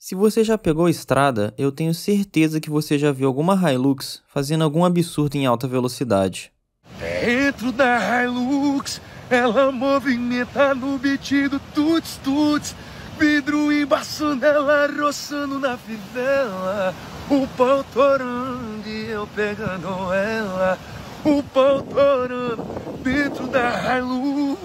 Se você já pegou estrada, eu tenho certeza que você já viu alguma Hilux fazendo algum absurdo em alta velocidade. Dentro da Hilux, ela movimenta no beat do tuts-tuts, vidro embaçando, ela roçando na fivela, o pau torando e eu pegando ela, o pau torando dentro da Hilux.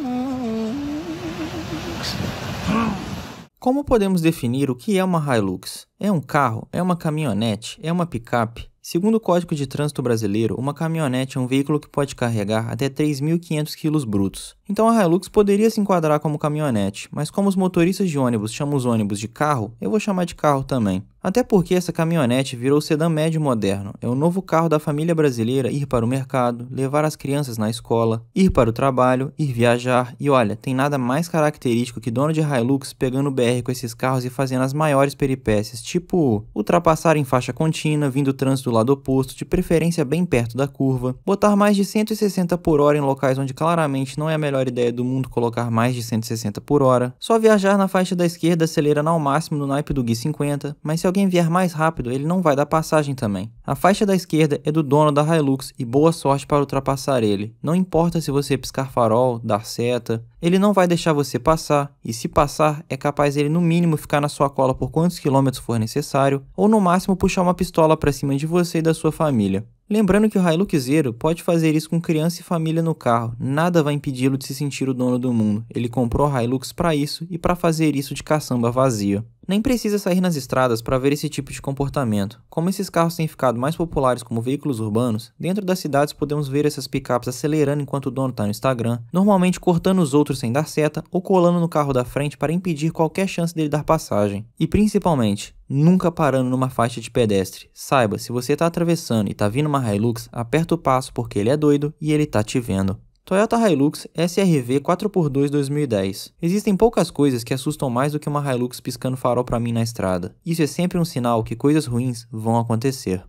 Como podemos definir o que é uma Hilux? É um carro? É uma caminhonete? É uma picape? Segundo o Código de Trânsito Brasileiro, uma caminhonete é um veículo que pode carregar até 3.500 kg brutos. Então a Hilux poderia se enquadrar como caminhonete, mas como os motoristas de ônibus chamam os ônibus de carro, eu vou chamar de carro também. Até porque essa caminhonete virou o sedã médio moderno. É o novo carro da família brasileira ir para o mercado, levar as crianças na escola, ir para o trabalho, ir viajar. E olha, tem nada mais característico que dono de Hilux pegando o BR com esses carros e fazendo as maiores peripécias, tipo ultrapassar em faixa contínua, vindo o trânsito do lado oposto, de preferência bem perto da curva, botar mais de 160 por hora em locais onde claramente não é a melhor ideia do mundo colocar mais de 160 por hora, só viajar na faixa da esquerda acelerando ao máximo no naipe do Gui 50, mas se alguém vier mais rápido, ele não vai dar passagem também. A faixa da esquerda é do dono da Hilux e boa sorte para ultrapassar ele. Não importa se você piscar farol, dar seta, ele não vai deixar você passar, e se passar, é capaz ele no mínimo ficar na sua cola por quantos quilômetros for necessário, ou no máximo puxar uma pistola para cima de você e da sua família. Lembrando que o Hiluxeiro pode fazer isso com criança e família no carro, nada vai impedi-lo de se sentir o dono do mundo. Ele comprou a Hilux para isso e para fazer isso de caçamba vazia. Nem precisa sair nas estradas para ver esse tipo de comportamento. Como esses carros têm ficado mais populares como veículos urbanos, dentro das cidades podemos ver essas picapes acelerando enquanto o dono está no Instagram, normalmente cortando os outros sem dar seta ou colando no carro da frente para impedir qualquer chance dele dar passagem. E principalmente, nunca parando numa faixa de pedestre. Saiba, se você está atravessando e está vindo uma Hilux, aperta o passo porque ele é doido e ele tá te vendo. Toyota Hilux SRV 4x2 2010. Existem poucas coisas que assustam mais do que uma Hilux piscando farol pra mim na estrada. Isso é sempre um sinal que coisas ruins vão acontecer.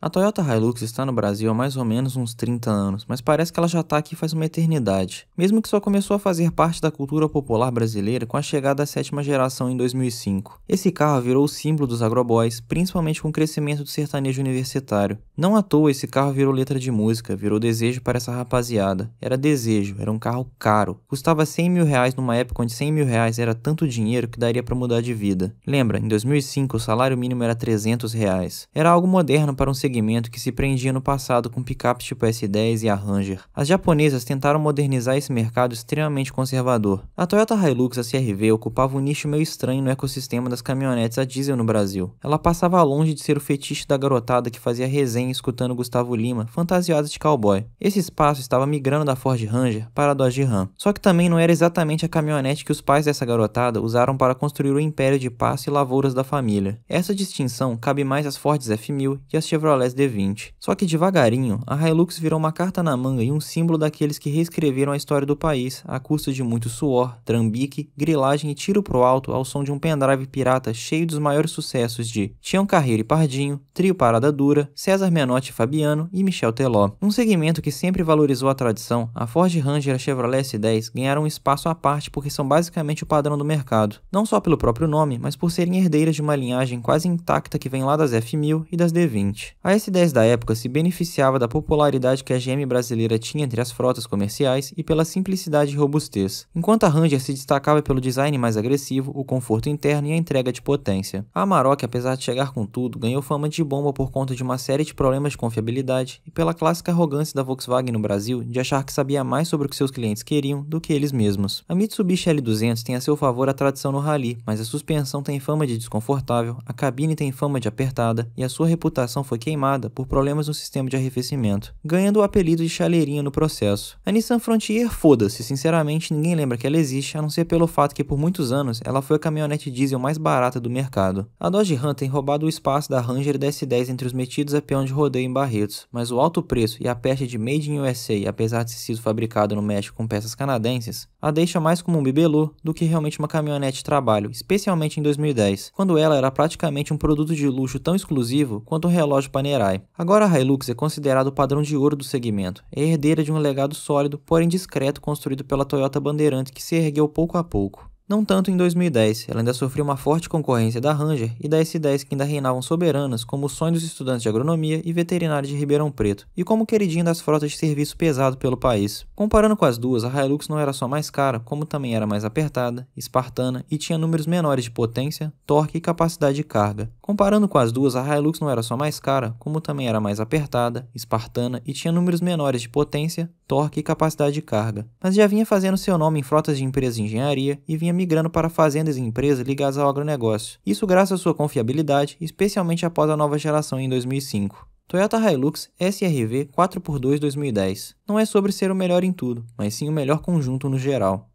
A Toyota Hilux está no Brasil há mais ou menos uns 30 anos, mas parece que ela já está aqui faz uma eternidade. Mesmo que só começou a fazer parte da cultura popular brasileira com a chegada da 7ª geração em 2005. Esse carro virou o símbolo dos agroboys, principalmente com o crescimento do sertanejo universitário. Não à toa esse carro virou letra de música, virou desejo para essa rapaziada. Era desejo, era um carro caro. Custava 100 mil reais numa época onde 100 mil reais era tanto dinheiro que daria para mudar de vida. Lembra, em 2005 o salário mínimo era 300 reais. Era algo moderno para um segmento que se prendia no passado com picapes tipo S10 e a Ranger. As japonesas tentaram modernizar esse mercado extremamente conservador. A Toyota Hilux CR-V ocupava um nicho meio estranho no ecossistema das caminhonetes a diesel no Brasil. Ela passava longe de ser o fetiche da garotada que fazia resenha escutando Gustavo Lima, fantasiadas de cowboy. Esse espaço estava migrando da Ford Ranger para a Dodge Ram. Só que também não era exatamente a caminhonete que os pais dessa garotada usaram para construir o império de pasto e lavouras da família. Essa distinção cabe mais às Fords F1000 e às Chevrolet D20. Só que devagarinho, a Hilux virou uma carta na manga e um símbolo daqueles que reescreveram a história do país à custa de muito suor, trambique, grilagem e tiro pro alto ao som de um pendrive pirata cheio dos maiores sucessos de Tião Carreiro e Pardinho, Trio Parada Dura, César Menotti e Fabiano e Michel Teló. Um segmento que sempre valorizou a tradição, a Ford Ranger e a Chevrolet S10 ganharam um espaço à parte porque são basicamente o padrão do mercado, não só pelo próprio nome, mas por serem herdeiras de uma linhagem quase intacta que vem lá das F1000 e das D20. A S10 da época se beneficiava da popularidade que a GM brasileira tinha entre as frotas comerciais e pela simplicidade e robustez, enquanto a Ranger se destacava pelo design mais agressivo, o conforto interno e a entrega de potência. A Amarok, apesar de chegar com tudo, ganhou fama de bomba por conta de uma série de problemas de confiabilidade e pela clássica arrogância da Volkswagen no Brasil de achar que sabia mais sobre o que seus clientes queriam do que eles mesmos. A Mitsubishi L200 tem a seu favor a tradição no rally, mas a suspensão tem fama de desconfortável, a cabine tem fama de apertada e a sua reputação foi queimada por problemas no sistema de arrefecimento, ganhando o apelido de chaleirinha no processo. A Nissan Frontier, foda-se, sinceramente ninguém lembra que ela existe, a não ser pelo fato que por muitos anos ela foi a caminhonete diesel mais barata do mercado. A Dodge Ram tem roubado o espaço da Ranger e da S10 entre os metidos a peão de rodeio em Barretos, mas o alto preço e a peste de Made in USA, apesar de ter sido fabricado no México com peças canadenses, a deixa mais como um bibelô do que realmente uma caminhonete de trabalho, especialmente em 2010, quando ela era praticamente um produto de luxo tão exclusivo quanto o relógio Panerai. Agora a Hilux é considerado o padrão de ouro do segmento, é herdeira de um legado sólido, porém discreto construído pela Toyota Bandeirante que se ergueu pouco a pouco. Não tanto em 2010, ela ainda sofreu uma forte concorrência da Ranger e da S10 que ainda reinavam soberanas como o sonho dos estudantes de agronomia e veterinária de Ribeirão Preto, e como queridinha das frotas de serviço pesado pelo país. Comparando com as duas, a Hilux não era só mais cara, como também era mais apertada, espartana e tinha números menores de potência, torque e capacidade de carga. Comparando com as duas, a Hilux não era só mais cara, como também era mais apertada, espartana e tinha números menores de potência, torque e capacidade de carga. Mas já vinha fazendo seu nome em frotas de empresas de engenharia e vinha migrando para fazendas e empresas ligadas ao agronegócio. Isso graças à sua confiabilidade, especialmente após a nova geração em 2005. Toyota Hilux SR-V 4x2 2010. Não é sobre ser o melhor em tudo, mas sim o melhor conjunto no geral.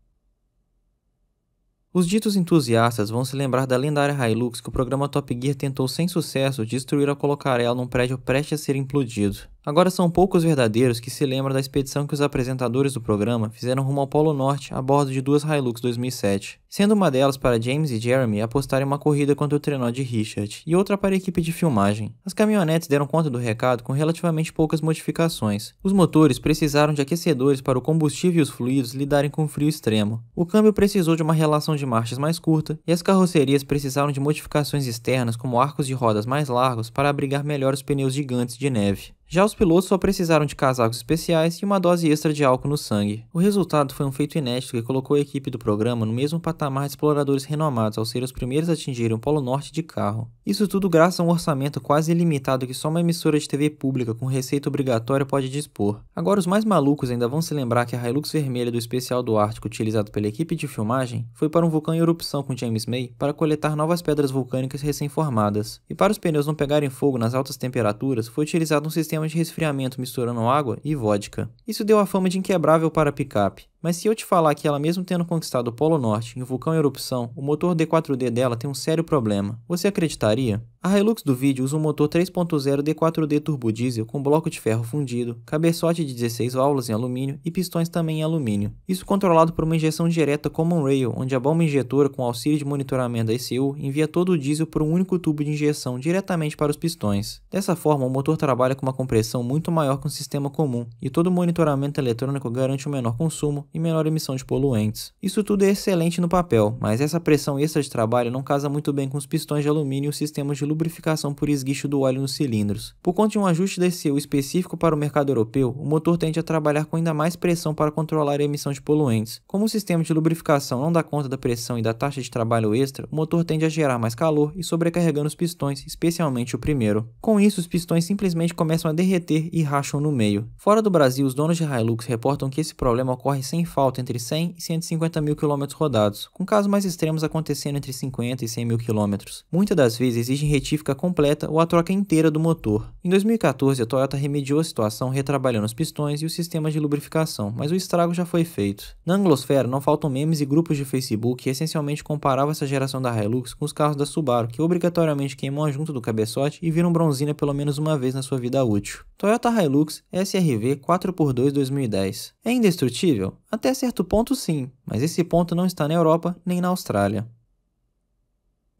Os ditos entusiastas vão se lembrar da lendária Hilux que o programa Top Gear tentou sem sucesso destruir ao colocar ela num prédio prestes a ser implodido. Agora são poucos verdadeiros que se lembram da expedição que os apresentadores do programa fizeram rumo ao Polo Norte a bordo de duas Hilux 2007, sendo uma delas para James e Jeremy apostarem uma corrida contra o trenó de Richard, e outra para a equipe de filmagem. As caminhonetes deram conta do recado com relativamente poucas modificações. Os motores precisaram de aquecedores para o combustível e os fluidos lidarem com o frio extremo. O câmbio precisou de uma relação de marchas mais curta, e as carrocerias precisaram de modificações externas como arcos de rodas mais largos para abrigar melhor os pneus gigantes de neve. Já os pilotos só precisaram de casacos especiais e uma dose extra de álcool no sangue. O resultado foi um feito inédito que colocou a equipe do programa no mesmo patamar de exploradores renomados ao serem os primeiros a atingirem o Polo Norte de carro. Isso tudo graças a um orçamento quase ilimitado que só uma emissora de TV pública com receita obrigatória pode dispor. Agora os mais malucos ainda vão se lembrar que a Hilux vermelha do especial do Ártico utilizado pela equipe de filmagem foi para um vulcão em erupção com James May para coletar novas pedras vulcânicas recém-formadas. E para os pneus não pegarem fogo nas altas temperaturas foi utilizado um sistema de resfriamento misturando água e vodka. Isso deu a fama de inquebrável para a picape. Mas se eu te falar que ela mesmo tendo conquistado o Polo Norte em um vulcão em erupção, o motor D4D dela tem um sério problema, você acreditaria? A Hilux do vídeo usa um motor 3.0 D4D turbo diesel com bloco de ferro fundido, cabeçote de 16 válvulas em alumínio e pistões também em alumínio. Isso controlado por uma injeção direta Common Rail, onde a bomba injetora com auxílio de monitoramento da ECU envia todo o diesel por um único tubo de injeção diretamente para os pistões. Dessa forma, o motor trabalha com uma compressão muito maior que um sistema comum, e todo o monitoramento eletrônico garante um menor consumo e menor emissão de poluentes. Isso tudo é excelente no papel, mas essa pressão extra de trabalho não casa muito bem com os pistões de alumínio e os sistemas de lubrificação por esguicho do óleo nos cilindros. Por conta de um ajuste da ECU específico para o mercado europeu, o motor tende a trabalhar com ainda mais pressão para controlar a emissão de poluentes. Como o sistema de lubrificação não dá conta da pressão e da taxa de trabalho extra, o motor tende a gerar mais calor e sobrecarregando os pistões, especialmente o primeiro. Com isso, os pistões simplesmente começam a derreter e racham no meio. Fora do Brasil, os donos de Hilux reportam que esse problema ocorre sem falta entre 100 e 150 mil quilômetros rodados, com casos mais extremos acontecendo entre 50 e 100 mil quilômetros. Muitas das vezes exigem retífica completa ou a troca inteira do motor. Em 2014, a Toyota remediou a situação retrabalhando os pistões e o sistema de lubrificação, mas o estrago já foi feito. Na anglosfera não faltam memes e grupos de Facebook que essencialmente comparavam essa geração da Hilux com os carros da Subaru, que obrigatoriamente queimam a junta do cabeçote e viram bronzina pelo menos uma vez na sua vida útil. Toyota Hilux SR-V 4x2 2010. É indestrutível? Até certo ponto sim, mas esse ponto não está na Europa nem na Austrália.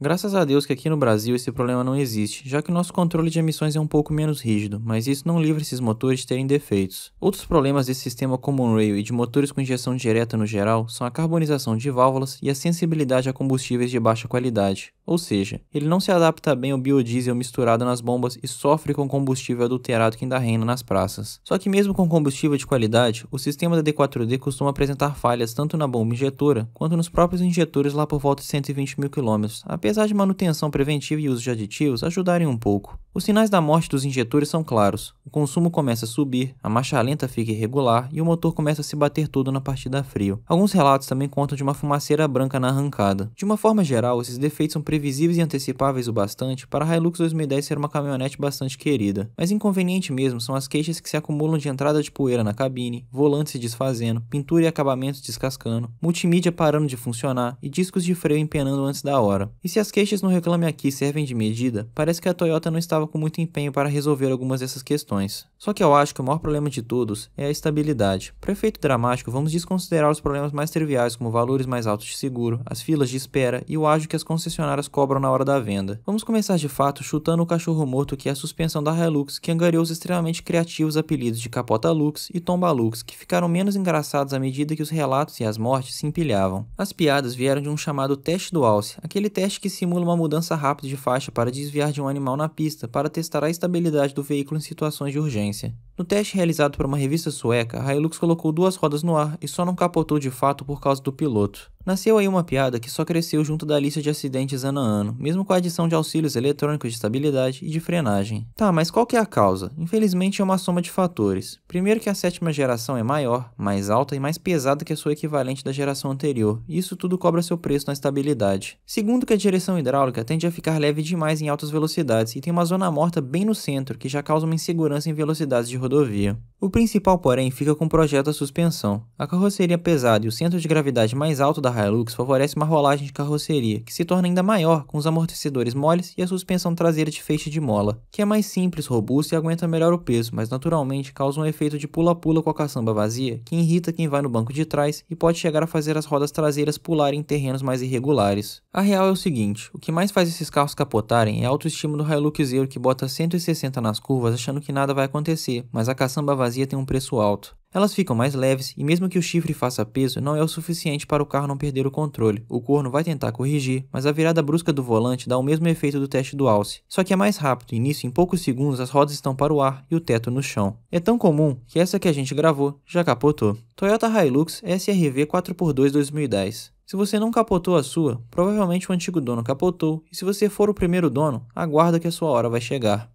Graças a Deus que aqui no Brasil esse problema não existe, já que o nosso controle de emissões é um pouco menos rígido, mas isso não livra esses motores de terem defeitos. Outros problemas desse sistema Common Rail e de motores com injeção direta no geral são a carbonização de válvulas e a sensibilidade a combustíveis de baixa qualidade. Ou seja, ele não se adapta bem ao biodiesel misturado nas bombas e sofre com combustível adulterado que ainda reina nas praças. Só que mesmo com combustível de qualidade, o sistema da D4D costuma apresentar falhas tanto na bomba injetora quanto nos próprios injetores lá por volta de 120 mil km, apesar de manutenção preventiva e uso de aditivos ajudarem um pouco. Os sinais da morte dos injetores são claros. O consumo começa a subir, a marcha lenta fica irregular e o motor começa a se bater todo na partida a frio. Alguns relatos também contam de uma fumaceira branca na arrancada. De uma forma geral, esses defeitos são previsíveis e antecipáveis o bastante para a Hilux 2010 ser uma caminhonete bastante querida. Mas inconveniente mesmo são as queixas que se acumulam de entrada de poeira na cabine, volante se desfazendo, pintura e acabamentos descascando, multimídia parando de funcionar e discos de freio empenando antes da hora. E se se as queixas no Reclame Aqui servem de medida, parece que a Toyota não estava com muito empenho para resolver algumas dessas questões. Só que eu acho que o maior problema de todos é a estabilidade. Para efeito dramático, vamos desconsiderar os problemas mais triviais como valores mais altos de seguro, as filas de espera e o ágio que as concessionárias cobram na hora da venda. Vamos começar de fato chutando o cachorro morto que é a suspensão da Hilux, que angariou os extremamente criativos apelidos de Capota Lux e Tomba Lux, que ficaram menos engraçados à medida que os relatos e as mortes se empilhavam. As piadas vieram de um chamado teste do Alce, aquele teste que simula uma mudança rápida de faixa para desviar de um animal na pista para testar a estabilidade do veículo em situações de urgência. No teste realizado por uma revista sueca, a Hilux colocou 2 rodas no ar e só não capotou de fato por causa do piloto. Nasceu aí uma piada que só cresceu junto da lista de acidentes ano a ano, mesmo com a adição de auxílios eletrônicos de estabilidade e de frenagem. Tá, mas qual que é a causa? Infelizmente é uma soma de fatores. Primeiro que a 7ª geração é maior, mais alta e mais pesada que a sua equivalente da geração anterior, e isso tudo cobra seu preço na estabilidade. Segundo que a direção hidráulica tende a ficar leve demais em altas velocidades e tem uma zona morta bem no centro, que já causa uma insegurança em velocidades de rodovia. O principal, porém, fica com o projeto da suspensão. A carroceria pesada e o centro de gravidade mais alto da Hilux favorece uma rolagem de carroceria, que se torna ainda maior com os amortecedores moles e a suspensão traseira de feixe de mola, que é mais simples, robusta e aguenta melhor o peso, mas naturalmente causa um efeito de pula-pula com a caçamba vazia, que irrita quem vai no banco de trás e pode chegar a fazer as rodas traseiras pularem em terrenos mais irregulares. A real é o seguinte, o que mais faz esses carros capotarem é a autoestima do Hiluxeiro que bota 160 nas curvas achando que nada vai acontecer, mas a caçamba vazia tem um preço alto. Elas ficam mais leves e mesmo que o chifre faça peso, não é o suficiente para o carro não perder o controle. O corno vai tentar corrigir, mas a virada brusca do volante dá o mesmo efeito do teste do Alce. Só que é mais rápido e nisso em poucos segundos as rodas estão para o ar e o teto no chão. É tão comum que essa que a gente gravou já capotou. Toyota Hilux SRV 4x2 2010. Se você não capotou a sua, provavelmente o antigo dono capotou, e se você for o primeiro dono, aguarda que a sua hora vai chegar.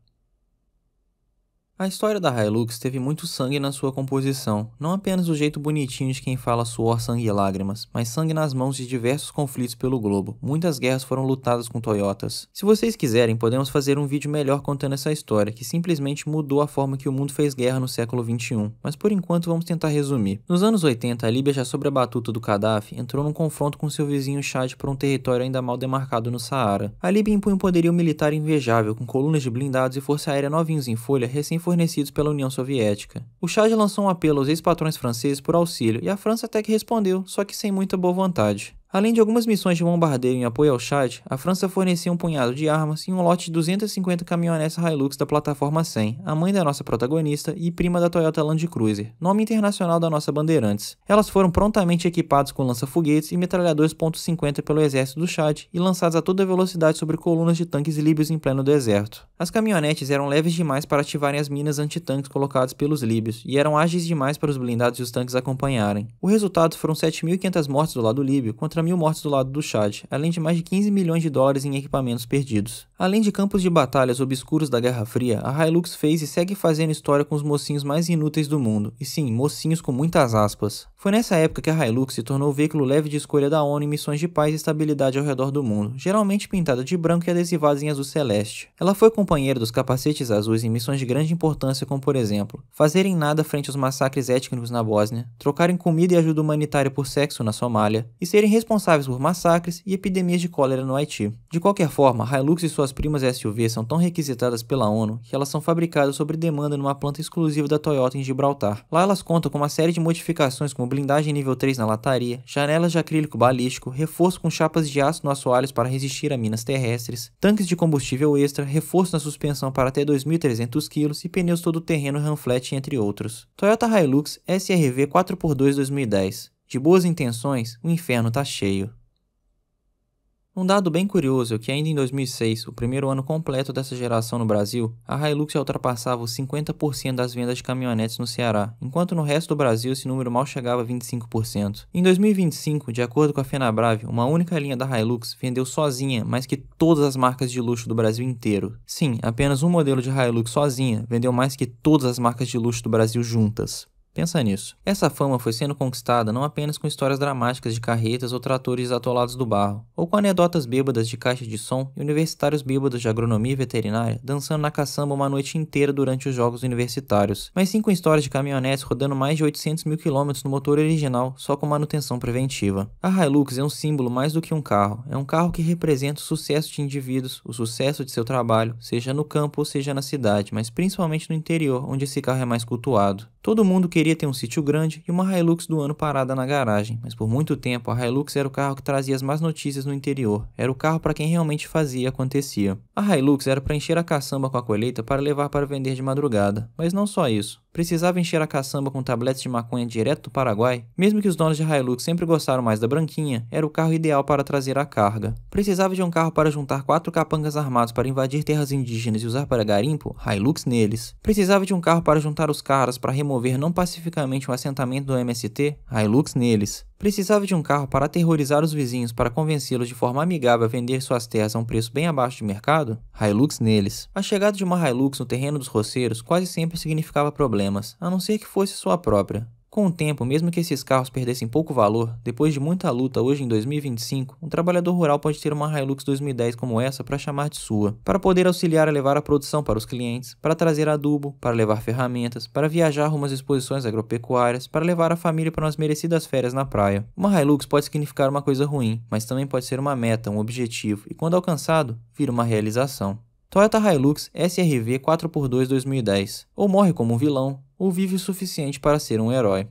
A história da Hilux teve muito sangue na sua composição, não apenas do jeito bonitinho de quem fala suor, sangue e lágrimas, mas sangue nas mãos de diversos conflitos pelo globo. Muitas guerras foram lutadas com Toyotas. Se vocês quiserem, podemos fazer um vídeo melhor contando essa história, que simplesmente mudou a forma que o mundo fez guerra no século XXI, mas por enquanto vamos tentar resumir. Nos anos 80, a Líbia, já sob a batuta do Gaddafi, entrou num confronto com seu vizinho Chad por um território ainda mal demarcado no Saara. A Líbia impunha um poderio militar invejável, com colunas de blindados e força aérea novinhos em folha, recém-fornecidos pela União Soviética. O Chad lançou um apelo aos ex-patrões franceses por auxílio, e a França até que respondeu, só que sem muita boa vontade. Além de algumas missões de bombardeio em apoio ao Chad, a França fornecia um punhado de armas e um lote de 250 caminhonetes Hilux da plataforma 100, a mãe da nossa protagonista e prima da Toyota Land Cruiser, nome internacional da nossa Bandeirantes. Elas foram prontamente equipadas com lança-foguetes e metralhadores .50 pelo exército do Chad e lançadas a toda velocidade sobre colunas de tanques líbios em pleno deserto. As caminhonetes eram leves demais para ativarem as minas antitanques colocadas pelos líbios e eram ágeis demais para os blindados e os tanques acompanharem. O resultado foram 7.500 mortes do lado líbio contra 1.000 mortes do lado do Chad, além de mais de 15 milhões de dólares em equipamentos perdidos. Além de campos de batalhas obscuros da Guerra Fria, a Hilux fez e segue fazendo história com os mocinhos mais inúteis do mundo. E sim, mocinhos com muitas aspas. Foi nessa época que a Hilux se tornou o veículo leve de escolha da ONU em missões de paz e estabilidade ao redor do mundo, geralmente pintada de branco e adesivadas em azul celeste. Ela foi companheira dos capacetes azuis em missões de grande importância, como por exemplo, fazerem nada frente aos massacres étnicos na Bósnia, trocarem comida e ajuda humanitária por sexo na Somália e serem responsáveis por massacres e epidemias de cólera no Haiti. De qualquer forma, a Hilux e suas primas SUV são tão requisitadas pela ONU que elas são fabricadas sob demanda numa planta exclusiva da Toyota em Gibraltar. Lá elas contam com uma série de modificações como blindagem nível 3 na lataria, janelas de acrílico balístico, reforço com chapas de aço no assoalhos para resistir a minas terrestres, tanques de combustível extra, reforço na suspensão para até 2.300 kg e pneus todo-terreno Ramflat, entre outros. Toyota Hilux SRV 4x2 2010. De boas intenções, o inferno tá cheio. Um dado bem curioso é que ainda em 2006, o primeiro ano completo dessa geração no Brasil, a Hilux já ultrapassava os 50% das vendas de caminhonetes no Ceará, enquanto no resto do Brasil esse número mal chegava a 25%. Em 2025, de acordo com a Fenabrave, uma única linha da Hilux vendeu sozinha mais que todas as marcas de luxo do Brasil inteiro. Sim, apenas um modelo de Hilux sozinha vendeu mais que todas as marcas de luxo do Brasil juntas. Pensa nisso. Essa fama foi sendo conquistada não apenas com histórias dramáticas de carretas ou tratores atolados do barro, ou com anedotas bêbadas de caixa de som e universitários bêbados de agronomia e veterinária dançando na caçamba uma noite inteira durante os jogos universitários, mas sim com histórias de caminhonetes rodando mais de 800 mil quilômetros no motor original só com manutenção preventiva. A Hilux é um símbolo mais do que um carro, é um carro que representa o sucesso de indivíduos, o sucesso de seu trabalho, seja no campo ou seja na cidade, mas principalmente no interior, onde esse carro é mais cultuado. Todo mundo queria ter um sítio grande e uma Hilux do ano parada na garagem, mas por muito tempo a Hilux era o carro que trazia as más notícias no interior, era o carro para quem realmente fazia e acontecia. A Hilux era para encher a caçamba com a colheita para levar para vender de madrugada, mas não só isso. Precisava encher a caçamba com tabletes de maconha direto do Paraguai? Mesmo que os donos de Hilux sempre gostaram mais da branquinha, era o carro ideal para trazer a carga. Precisava de um carro para juntar 4 capangas armados para invadir terras indígenas e usar para garimpo? Hilux neles. Precisava de um carro para juntar os caras para remover não pacificamente um assentamento do MST? Hilux neles. Precisava de um carro para aterrorizar os vizinhos para convencê-los de forma amigável a vender suas terras a um preço bem abaixo de mercado? Hilux neles. A chegada de uma Hilux no terreno dos roceiros quase sempre significava problemas, a não ser que fosse sua própria. Com o tempo, mesmo que esses carros perdessem pouco valor, depois de muita luta hoje em 2025, um trabalhador rural pode ter uma Hilux 2010 como essa para chamar de sua, para poder auxiliar a levar a produção para os clientes, para trazer adubo, para levar ferramentas, para viajar rumo às exposições agropecuárias, para levar a família para umas merecidas férias na praia. Uma Hilux pode significar uma coisa ruim, mas também pode ser uma meta, um objetivo, e quando alcançado, vira uma realização. Toyota Hilux SRV 4x2 2010. Ou morre como um vilão, ou vive o suficiente para ser um herói.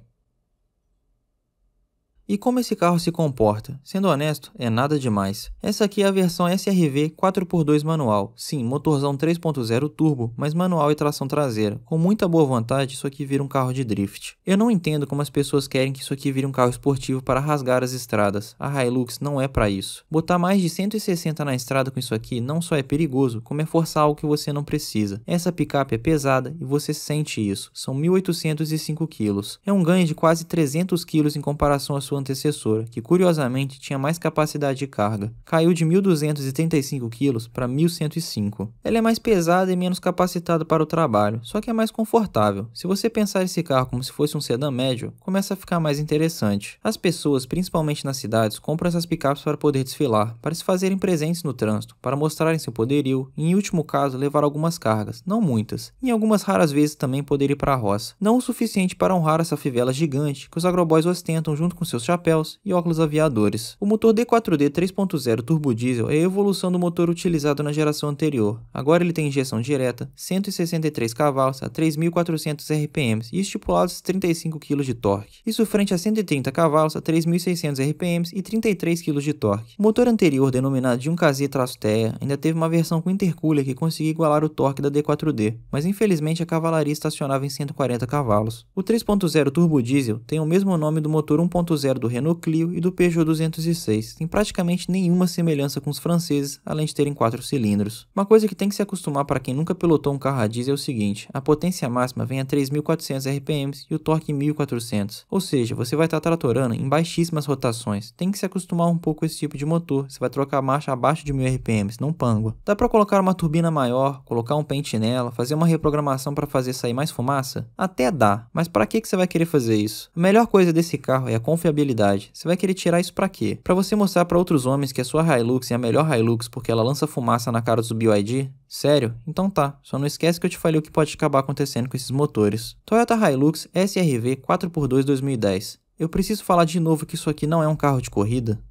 E como esse carro se comporta? Sendo honesto, é nada demais. Essa aqui é a versão SRV 4x2 manual. Sim, motorzão 3.0 turbo, mas manual e tração traseira. Com muita boa vontade, isso aqui vira um carro de drift. Eu não entendo como as pessoas querem que isso aqui vire um carro esportivo para rasgar as estradas. A Hilux não é para isso. Botar mais de 160 na estrada com isso aqui não só é perigoso, como é forçar algo que você não precisa. Essa picape é pesada e você sente isso. São 1.805 kg. É um ganho de quase 300 kg em comparação à sua antecessora, que curiosamente tinha mais capacidade de carga. Caiu de 1.235 kg para 1.105. Ela é mais pesada e menos capacitada para o trabalho, só que é mais confortável. Se você pensar esse carro como se fosse um sedã médio, começa a ficar mais interessante. As pessoas, principalmente nas cidades, compram essas picapes para poder desfilar, para se fazerem presentes no trânsito, para mostrarem seu poderio e, em último caso, levar algumas cargas, não muitas. Em algumas raras vezes também poder ir para a roça. Não o suficiente para honrar essa fivela gigante que os agroboys ostentam junto com seus chapéus e óculos aviadores. O motor D4D 3.0 turbo diesel é a evolução do motor utilizado na geração anterior. Agora ele tem injeção direta, 163 cavalos a 3.400 RPM e estipulados 35 kg de torque. Isso frente a 130 cavalos a 3.600 RPM e 33 kg de torque. O motor anterior, denominado de 1KZ-TEA, ainda teve uma versão com intercooler que conseguia igualar o torque da D4D, mas infelizmente a cavalaria estacionava em 140 cavalos. O 3.0 turbo diesel tem o mesmo nome do motor 1.0 do Renault Clio e do Peugeot 206, tem praticamente nenhuma semelhança com os franceses, além de terem 4 cilindros. Uma coisa que tem que se acostumar para quem nunca pilotou um carro a diesel é o seguinte: a potência máxima vem a 3.400 RPM e o torque 1.400, ou seja, você vai estar tratorando em baixíssimas rotações. Tem que se acostumar um pouco com esse tipo de motor, você vai trocar a marcha abaixo de 1.000 RPM, não pangua. Dá para colocar uma turbina maior, colocar um pente nela, fazer uma reprogramação para fazer sair mais fumaça? Até dá, mas para que você vai querer fazer isso? A melhor coisa desse carro é a confiabilidade. Você vai querer tirar isso pra quê? Pra você mostrar pra outros homens que a sua Hilux é a melhor Hilux porque ela lança fumaça na cara dos BYD? Sério? Então tá, só não esquece que eu te falei o que pode acabar acontecendo com esses motores. Toyota Hilux SRV 4x2 2010. Eu preciso falar de novo que isso aqui não é um carro de corrida?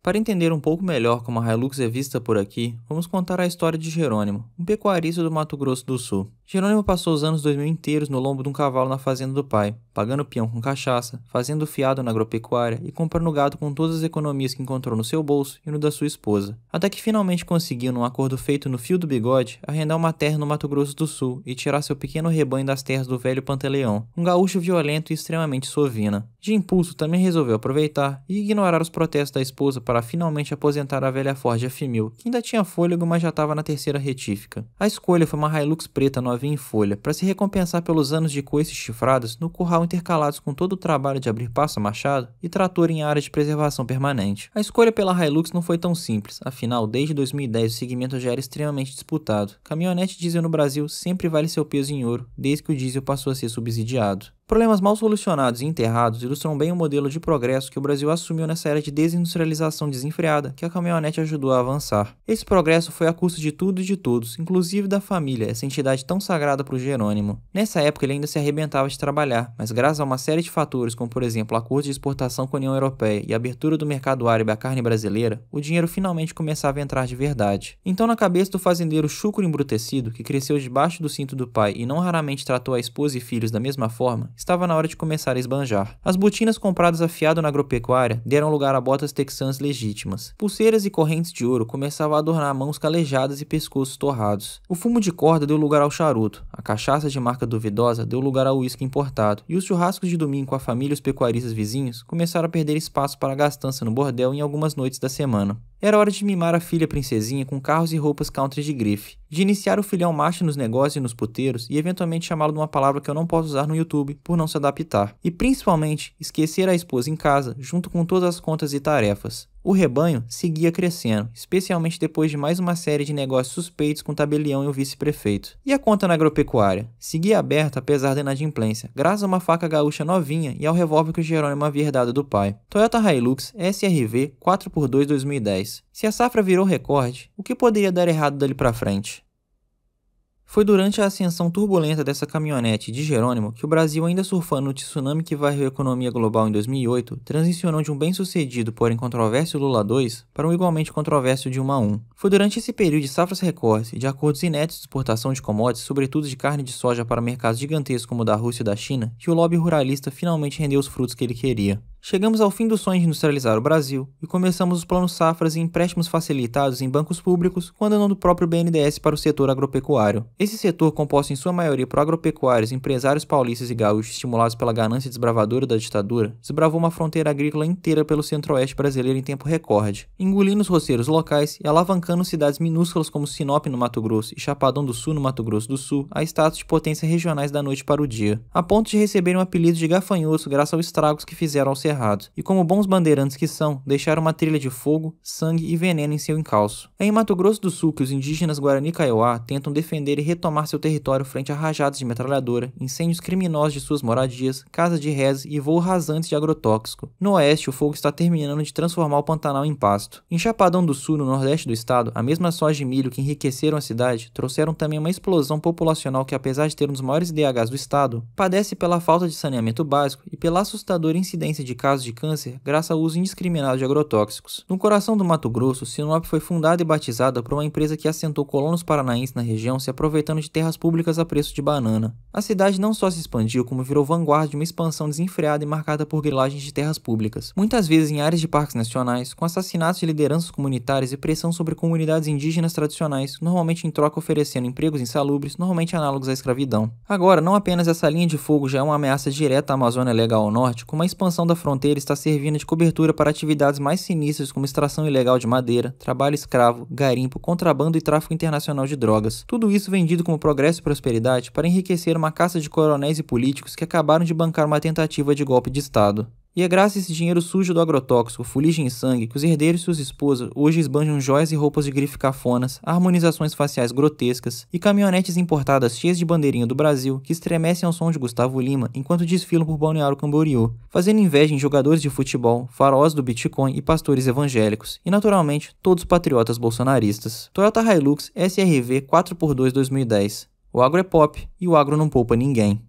Para entender um pouco melhor como a Hilux é vista por aqui, vamos contar a história de Jerônimo, um pecuarista do Mato Grosso do Sul. Jerônimo passou os anos 2000 inteiros no lombo de um cavalo na fazenda do pai, pagando peão com cachaça, fazendo fiado na agropecuária e comprando gado com todas as economias que encontrou no seu bolso e no da sua esposa. Até que finalmente conseguiu, num acordo feito no fio do bigode, arrendar uma terra no Mato Grosso do Sul e tirar seu pequeno rebanho das terras do velho Pantaleão, um gaúcho violento e extremamente sovina. De impulso, também resolveu aproveitar e ignorar os protestos da esposa para finalmente aposentar a velha Ford F1000, que ainda tinha fôlego, mas já estava na terceira retífica. A escolha foi uma Hilux preta novinha em folha, para se recompensar pelos anos de coices chifradas no curral intercalados com todo o trabalho de abrir passo a machado e trator em área de preservação permanente. A escolha pela Hilux não foi tão simples, afinal, desde 2010 o segmento já era extremamente disputado. Caminhonete diesel no Brasil sempre vale seu peso em ouro, desde que o diesel passou a ser subsidiado. Problemas mal solucionados e enterrados ilustram bem o modelo de progresso que o Brasil assumiu nessa era de desindustrialização desenfreada que a caminhonete ajudou a avançar. Esse progresso foi a custo de tudo e de todos, inclusive da família, essa entidade tão sagrada para o Jerônimo. Nessa época ele ainda se arrebentava de trabalhar, mas graças a uma série de fatores como por exemplo acordos de exportação com a União Europeia e a abertura do mercado árabe à carne brasileira, o dinheiro finalmente começava a entrar de verdade. Então na cabeça do fazendeiro chucro embrutecido, que cresceu debaixo do cinto do pai e não raramente tratou a esposa e filhos da mesma forma, estava na hora de começar a esbanjar. As botinas compradas a fiado na agropecuária deram lugar a botas texãs legítimas. Pulseiras e correntes de ouro começavam a adornar mãos calejadas e pescoços torrados. O fumo de corda deu lugar ao charuto, a cachaça de marca duvidosa deu lugar ao uísque importado, e os churrascos de domingo com a família e os pecuaristas vizinhos começaram a perder espaço para a gastança no bordel em algumas noites da semana. Era hora de mimar a filha princesinha com carros e roupas country de grife, de iniciar o filhão macho nos negócios e nos puteiros e eventualmente chamá-lo de uma palavra que eu não posso usar no YouTube por não se adaptar. E principalmente, esquecer a esposa em casa junto com todas as contas e tarefas. O rebanho seguia crescendo, especialmente depois de mais uma série de negócios suspeitos com o tabelião e o vice-prefeito. E a conta na agropecuária? Seguia aberta apesar da inadimplência, graças a uma faca gaúcha novinha e ao revólver que o Jerônimo havia herdado do pai. Toyota Hilux SRV 4x2 2010. Se a safra virou recorde, o que poderia dar errado dali pra frente? Foi durante a ascensão turbulenta dessa caminhonete de Jerônimo que o Brasil, ainda surfando no tsunami que varreu a economia global em 2008, transicionou de um bem-sucedido, porém controverso Lula 2 para um igualmente controverso Dilma 1. Foi durante esse período de safras recordes e de acordos inéditos de exportação de commodities, sobretudo de carne de soja para mercados gigantescos como o da Rússia e da China, que o lobby ruralista finalmente rendeu os frutos que ele queria. Chegamos ao fim do sonho de industrializar o Brasil e começamos os planos safras e empréstimos facilitados em bancos públicos com a não do próprio BNDES para o setor agropecuário. Esse setor, composto em sua maioria por agropecuários, empresários paulistas e gaúchos estimulados pela ganância desbravadora da ditadura, desbravou uma fronteira agrícola inteira pelo centro-oeste brasileiro em tempo recorde, engolindo os roceiros locais e alavancando cidades minúsculas como Sinop no Mato Grosso e Chapadão do Sul no Mato Grosso do Sul a status de potência regionais da noite para o dia, a ponto de receberem um apelido de gafanhotos graças aos estragos que fizeram ao cerrado, e como bons bandeirantes que são, deixaram uma trilha de fogo, sangue e veneno em seu encalço. É em Mato Grosso do Sul que os indígenas Guarani Kaiowá tentam defender e retomar seu território frente a rajadas de metralhadora, incêndios criminosos de suas moradias, casas de reza e voo rasantes de agrotóxico. No oeste, o fogo está terminando de transformar o Pantanal em pasto. Em Chapadão do Sul, no nordeste do estado, a mesma soja e milho que enriqueceram a cidade trouxeram também uma explosão populacional que, apesar de ter um dos maiores IDHs do estado, padece pela falta de saneamento básico e pela assustadora incidência de casos de câncer graças ao uso indiscriminado de agrotóxicos. No coração do Mato Grosso, Sinop foi fundada e batizada por uma empresa que assentou colonos paranaenses na região se aproveitando de terras públicas a preço de banana. A cidade não só se expandiu, como virou vanguarda de uma expansão desenfreada e marcada por grilagens de terras públicas, muitas vezes em áreas de parques nacionais, com assassinatos de lideranças comunitárias e pressão sobre comunidades indígenas tradicionais, normalmente em troca oferecendo empregos insalubres, normalmente análogos à escravidão. Agora, não apenas essa linha de fogo já é uma ameaça direta à Amazônia Legal ao norte, como a expansão da fronteira está servindo de cobertura para atividades mais sinistras como extração ilegal de madeira, trabalho escravo, garimpo, contrabando e tráfico internacional de drogas. Tudo isso vendido como progresso e prosperidade para enriquecer uma caça de coronéis e políticos que acabaram de bancar uma tentativa de golpe de Estado. E é graças a esse dinheiro sujo do agrotóxico, fuligem em sangue, que os herdeiros e suas esposas hoje esbanjam joias e roupas de grife cafonas, harmonizações faciais grotescas e caminhonetes importadas cheias de bandeirinha do Brasil que estremecem ao som de Gustavo Lima enquanto desfilam por Balneário Camboriú, fazendo inveja em jogadores de futebol, faraós do Bitcoin e pastores evangélicos, e naturalmente todos patriotas bolsonaristas. Toyota Hilux SRV 4x2 2010. O agro é pop e o agro não poupa ninguém.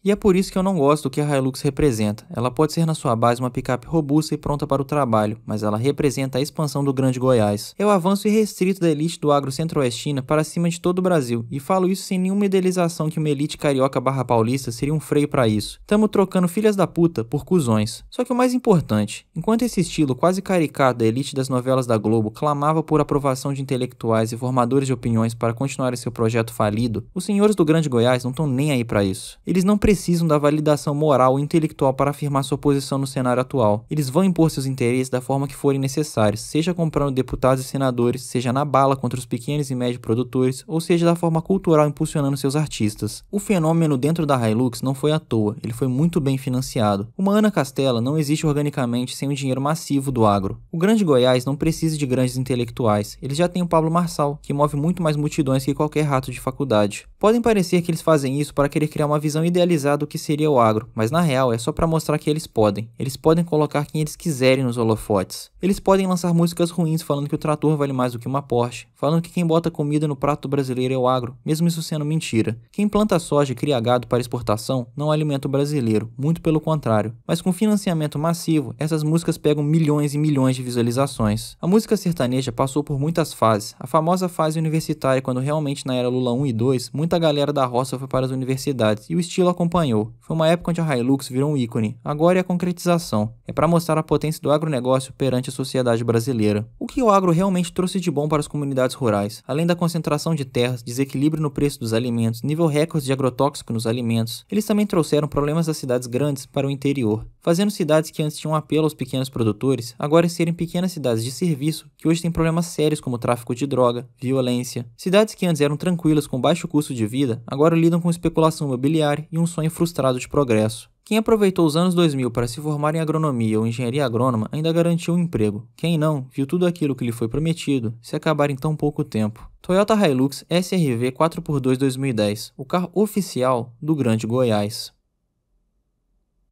E é por isso que eu não gosto do que a Hilux representa. Ela pode ser na sua base uma picape robusta e pronta para o trabalho, mas ela representa a expansão do Grande Goiás. É o avanço irrestrito da elite do agro centro-oestina para cima de todo o Brasil, e falo isso sem nenhuma idealização que uma elite carioca barra paulista seria um freio para isso. Tamo trocando filhas da puta por cuzões. Só que o mais importante, enquanto esse estilo quase caricato da elite das novelas da Globo clamava por aprovação de intelectuais e formadores de opiniões para continuar seu projeto falido, os senhores do Grande Goiás não estão nem aí para isso. Eles não precisam precisam da validação moral e intelectual para afirmar sua posição no cenário atual. Eles vão impor seus interesses da forma que forem necessários, seja comprando deputados e senadores, seja na bala contra os pequenos e médios produtores, ou seja da forma cultural impulsionando seus artistas. O fenômeno dentro da Hilux não foi à toa, ele foi muito bem financiado. Uma Ana Castela não existe organicamente sem o dinheiro massivo do agro. O Grande Goiás não precisa de grandes intelectuais, eles já têm o Pablo Marçal, que move muito mais multidões que qualquer rato de faculdade. Podem parecer que eles fazem isso para querer criar uma visão idealizada do que seria o agro, mas na real é só para mostrar que eles podem. Eles podem colocar quem eles quiserem nos holofotes. Eles podem lançar músicas ruins falando que o trator vale mais do que uma Porsche, falando que quem bota comida no prato brasileiro é o agro, mesmo isso sendo mentira. Quem planta soja e cria gado para exportação não alimenta o brasileiro, muito pelo contrário. Mas com financiamento massivo, essas músicas pegam milhões e milhões de visualizações. A música sertaneja passou por muitas fases. A famosa fase universitária, quando realmente na era Lula 1 e 2, muita galera da roça foi para as universidades e o estilo acompanhou. Foi uma época onde a Hilux virou um ícone. Agora é a concretização. É para mostrar a potência do agronegócio perante a sociedade brasileira. O que o agro realmente trouxe de bom para as comunidades rurais? Além da concentração de terras, desequilíbrio no preço dos alimentos, nível recorde de agrotóxico nos alimentos, eles também trouxeram problemas das cidades grandes para o interior, fazendo cidades que antes tinham apelo aos pequenos produtores, agora serem pequenas cidades de serviço que hoje têm problemas sérios como tráfico de droga, violência. Cidades que antes eram tranquilas com baixo custo de vida, agora lidam com especulação imobiliária e um sonho frustrado de progresso. Quem aproveitou os anos 2000 para se formar em agronomia ou engenharia agrônoma ainda garantiu um emprego. Quem não, viu tudo aquilo que lhe foi prometido se acabar em tão pouco tempo. Toyota Hilux SRV 4x2 2010, o carro oficial do Grande Goiás.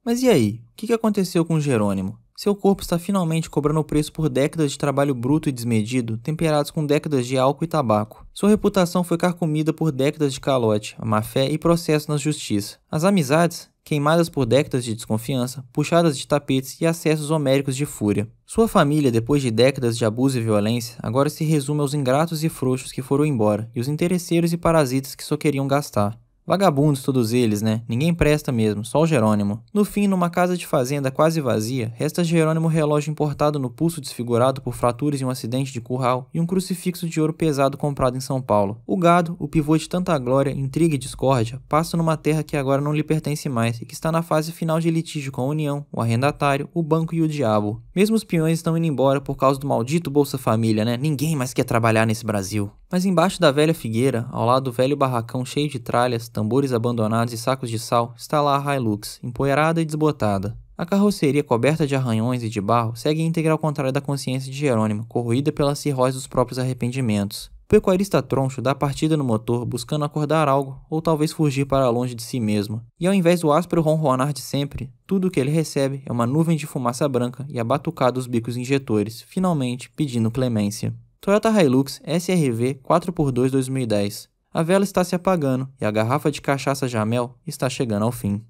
Mas e aí? O que aconteceu com Jerônimo? Seu corpo está finalmente cobrando o preço por décadas de trabalho bruto e desmedido, temperados com décadas de álcool e tabaco. Sua reputação foi carcomida por décadas de calote, má-fé e processo na justiça. As amizades, queimadas por décadas de desconfiança, puxadas de tapetes e acessos homéricos de fúria. Sua família, depois de décadas de abuso e violência, agora se resume aos ingratos e frouxos que foram embora, e os interesseiros e parasitas que só queriam gastar. Vagabundos todos eles, né? Ninguém presta mesmo, só o Jerônimo. No fim, numa casa de fazenda quase vazia, resta Jerônimo relógio importado no pulso desfigurado por fraturas em um acidente de curral e um crucifixo de ouro pesado comprado em São Paulo. O gado, o pivô de tanta glória, intriga e discórdia, passa numa terra que agora não lhe pertence mais e que está na fase final de litígio com a União, o arrendatário, o banco e o diabo. Mesmo os peões estão indo embora por causa do maldito Bolsa Família, né? Ninguém mais quer trabalhar nesse Brasil. Mas embaixo da velha figueira, ao lado do velho barracão cheio de tralhas, tambores abandonados e sacos de sal, está lá a Hilux, empoeirada e desbotada. A carroceria coberta de arranhões e de barro segue íntegra ao contrário da consciência de Jerônimo, corroída pela cirrose dos próprios arrependimentos. O pecuarista troncho dá partida no motor buscando acordar algo, ou talvez fugir para longe de si mesmo. E ao invés do áspero ronronar de sempre, tudo o que ele recebe é uma nuvem de fumaça branca e a batucada dos bicos injetores, finalmente pedindo clemência. Toyota Hilux SRV 4x2 2010. A vela está se apagando e a garrafa de cachaça Jamel está chegando ao fim.